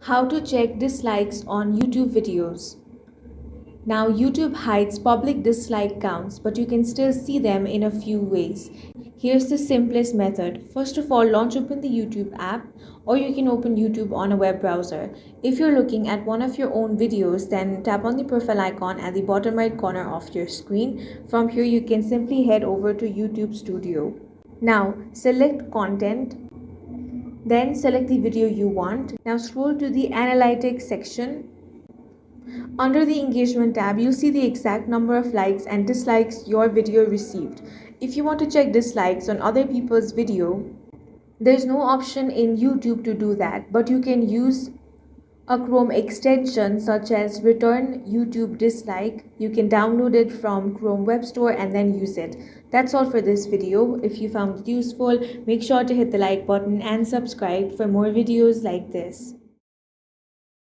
How to check dislikes on YouTube videos. Now, YouTube hides public dislike counts, but you can still see them in a few ways. Here's the simplest method. First of all, launch open the YouTube app, or you can open YouTube on a web browser. If you're looking at one of your own videos, then tap on the profile icon at the bottom right corner of your screen. From here, you can simply head over to YouTube Studio. Now, select content. Then select the video you want. Now scroll to the analytics section. Under the engagement tab, you'll see the exact number of likes and dislikes your video received. If you want to check dislikes on other people's video, there's no option in YouTube to do that, but you can use a Chrome extension such as return YouTube dislike. You can download it from Chrome Web Store and then use it. That's all for this video. If you found it useful, make sure to hit the like button and subscribe for more videos like this.